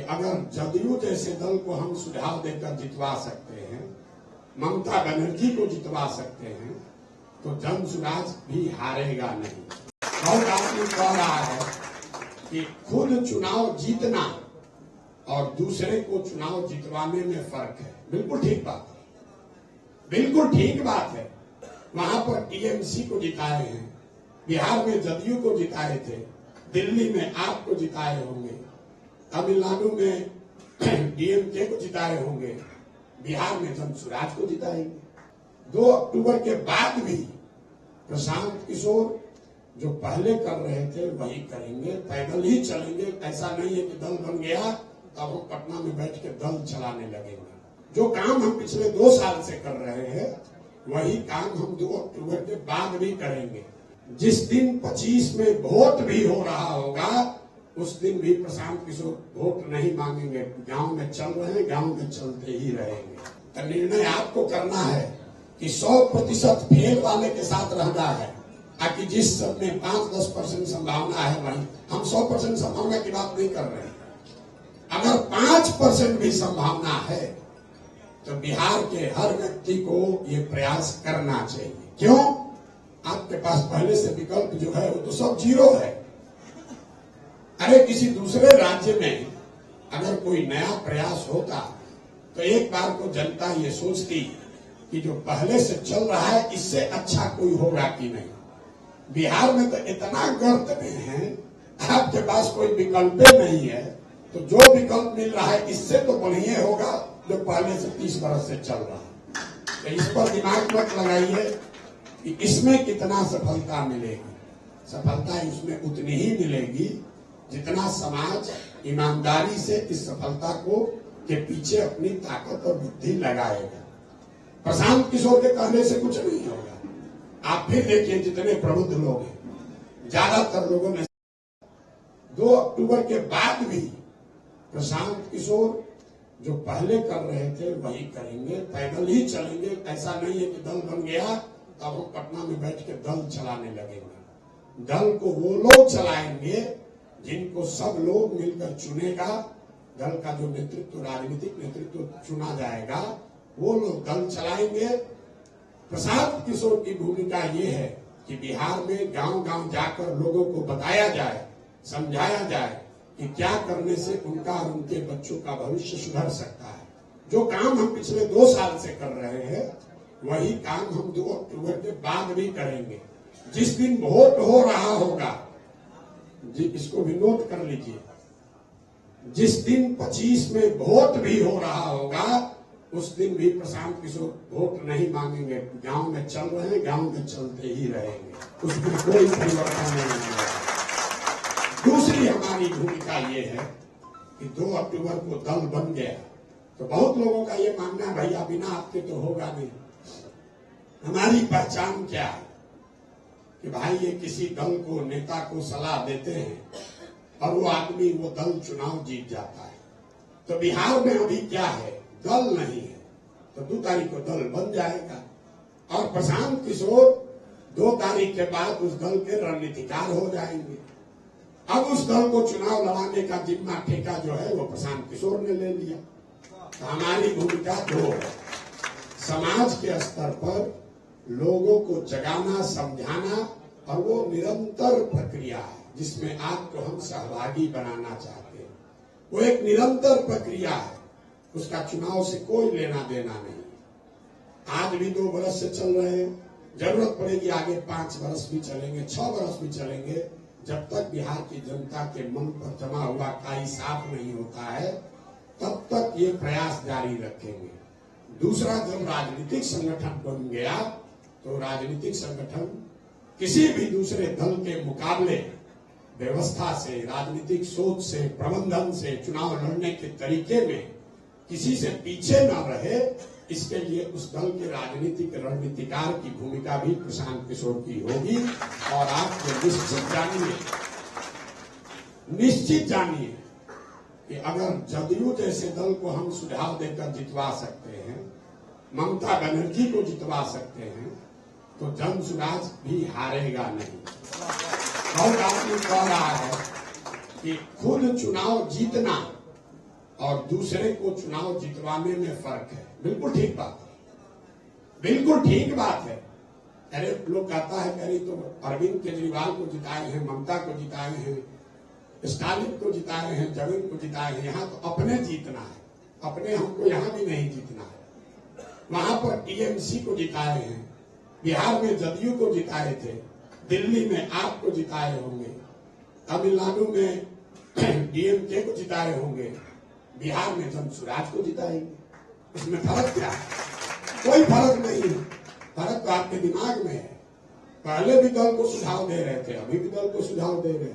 अगर जदयू जैसे दल को हम सुझाव देकर जितवा सकते हैं, ममता बनर्जी को जितवा सकते हैं, तो जन सुराज भी हारेगा नहीं। बहुत आदमी कह रहा है कि खुद चुनाव जीतना और दूसरे को चुनाव जितवाने में फर्क है। बिल्कुल ठीक बात है, बिल्कुल ठीक बात है। वहां पर टीएमसी को जिताए हैं, बिहार में जदयू को जिताए थे, दिल्ली में आपको जिताए होंगे, तमिलनाडु में डीएमके को जिताए होंगे, बिहार में जन सुराज को जिताएंगे। 2 अक्टूबर के बाद भी प्रशांत किशोर जो पहले कर रहे थे वही करेंगे, पैदल ही चलेंगे। ऐसा नहीं है कि दल बन गया तब हम पटना में बैठ के दल चलाने लगेंगे। जो काम हम पिछले 2 साल से कर रहे हैं वही काम हम 2 अक्टूबर के बाद भी करेंगे। जिस दिन 25 में वोट भी हो रहा होगा उस दिन भी प्रशांत किशोर वोट नहीं मांगेंगे। गांव में चल रहे हैं, गांव में चलते ही रहेंगे। तो निर्णय आपको करना है कि 100% फेल वाले के साथ रहना है, ताकि जिस सब में 5-10% संभावना है वही। हम 100% संभावना की बात नहीं कर रहे हैं। अगर 5% भी संभावना है तो बिहार के हर व्यक्ति को ये प्रयास करना चाहिए। क्यों? आपके पास पहले से विकल्प जो है वो तो सब 0 है। अरे किसी दूसरे राज्य में अगर कोई नया प्रयास होता तो एक बार को जनता ये सोचती कि जो पहले से चल रहा है इससे अच्छा कोई होगा कि नहीं। बिहार में तो इतना गर्त में है, आपके पास कोई विकल्प नहीं है, तो जो विकल्प मिल रहा है इससे तो बढ़िया होगा जो पहले से 30 बरस से चल रहा है। तो इस पर दिमाग मत लगाइए कि इसमें कितना सफलता मिलेगी। सफलता इसमें उतनी ही मिलेगी जितना समाज ईमानदारी से इस सफलता को के पीछे अपनी ताकत और बुद्धि लगाएगा। प्रशांत किशोर के कहने से कुछ नहीं होगा। आप फिर देखिए जितने प्रबुद्ध लोग हैं, ज्यादातर लोगों ने 2 अक्टूबर के बाद भी प्रशांत किशोर जो पहले कर रहे थे वही करेंगे, पैदल ही चलेंगे। ऐसा नहीं है कि दल बन गया तब हम पटना में बैठ के दल चलाने लगेंगे। दल को वो लोग चलाएंगे जिनको सब लोग मिलकर चुनेगा। दल का जो नेतृत्व, राजनीतिक नेतृत्व चुना जाएगा, वो लोग दल चलाएंगे। प्रशांत किशोर की भूमिका ये है कि बिहार में गांव-गांव जाकर लोगों को बताया जाए, समझाया जाए कि क्या करने से उनका और उनके बच्चों का भविष्य सुधर सकता है। जो काम हम पिछले 2 साल से कर रहे हैं वही काम हम 2 अक्टूबर के बाद भी करेंगे। जिस दिन वोट हो रहा होगा, जी इसको भी नोट कर लीजिए, जिस दिन 25 में वोट भी हो रहा होगा उस दिन भी प्रशांत किशोर वोट नहीं मांगेंगे। गांव में चल रहे हैं, गांव में चलते ही रहेंगे, उसमें कोई परिवर्तन नहीं होगा। दूसरी हमारी भूमिका ये है कि 2 अक्टूबर को दल बन गया तो बहुत लोगों का ये मानना है भैया बिना आपके तो होगा नहीं। हमारी पहचान क्या है कि भाई ये किसी दल को, नेता को सलाह देते हैं और वो आदमी, वो दल चुनाव जीत जाता है। तो बिहार में अभी क्या है, दल नहीं है, तो 2 तारीख को दल बन जाएगा और प्रशांत किशोर 2 तारीख के बाद उस दल के रणनीतिकार हो जाएंगे। अब उस दल को चुनाव लड़ाने का जिम्मा, ठेका जो है वो प्रशांत किशोर ने ले लिया। तो हमारी भूमिका 2 है, समाज के स्तर पर लोगों को जगाना, समझाना, और वो निरंतर प्रक्रिया है जिसमें आपको हम सहभागी बनाना चाहते हैं। वो एक निरंतर प्रक्रिया है, उसका चुनाव से कोई लेना देना नहीं। आज भी 2 बरस से चल रहे हैं, जरूरत पड़ेगी आगे 5 बरस भी चलेंगे, 6 बरस भी चलेंगे। जब तक बिहार की जनता के मन पर जमा हुआ काई साफ नहीं होता है तब तक ये प्रयास जारी रखेंगे। दूसरा, जब राजनीतिक संगठन बन गया तो राजनीतिक संगठन किसी भी दूसरे दल के मुकाबले व्यवस्था से, राजनीतिक सोच से, प्रबंधन से, चुनाव लड़ने के तरीके में किसी से पीछे न रहे, इसके लिए उस दल के राजनीतिक रणनीतिकार की भूमिका भी प्रशांत किशोर की होगी। और आप निश्चित जानिए कि अगर जदयू जैसे दल को हम सुझाव देकर जितवा सकते हैं, ममता बनर्जी को जितवा सकते हैं, तो जन सुराज भी हारेगा नहीं। बहुत आदमी कह रहा है कि खुद चुनाव जीतना और दूसरे को चुनाव जितवाने में फर्क है। बिल्कुल ठीक बात है, बिल्कुल ठीक बात है। अरे लोग कहता है अरे तो अरविंद केजरीवाल को जिताए हैं, ममता को जिताए हैं, स्टालिन को जिताए हैं, जगन को जिताए हैं, यहाँ तो अपने जीतना है, अपने हमको यहाँ भी नहीं जीतना है। वहां पर टीएमसी को जिताए हैं, बिहार में जदयू को जिताए थे, दिल्ली में आपको जिताए होंगे, तमिलनाडु में डीएमके को जिताए होंगे, बिहार में जनसुराज को जिताएंगे। इसमें फर्क क्या है? कोई फर्क नहीं है। फर्क तो आपके दिमाग में है। पहले भी दल को सुझाव दे रहे थे, अभी भी दल को सुझाव दे रहे हैं।